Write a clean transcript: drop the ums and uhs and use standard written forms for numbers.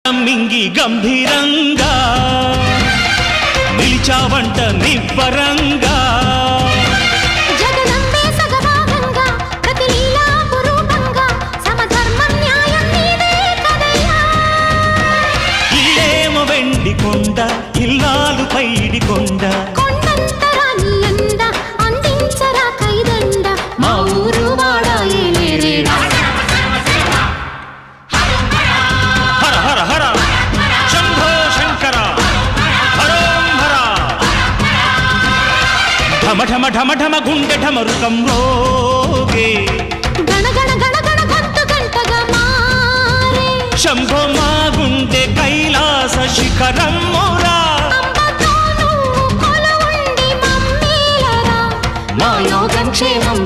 మింగి గంభీరంగా నిలిచావంట నిబ్బరంగా జగనంబే సగభాగంగా ప్రతి లీలా పురూపంగా సమధర్మం న్యాయం నీదే కదయ్యా ఇల్లేమో వెండి కొండ ఇల్లాలు పైడి కొండ కొండంతరా నీ అండ అందించరా కైదండ మా ఊరు వాడా ఏలేరేడా హర హర హర శంభో శంకర హరోం హర ఢమ ఢమ ఢమ ఢమ గుండె ఢమరుకం రోగే గణ గణ గణ గణ గంటు గంటగా మారే శంభో మా గుండె కైలాస శిఖరం మోరా అంబతో నువ్వు కొలువుండి మమ్మేలరా మా యోగం క్షేమం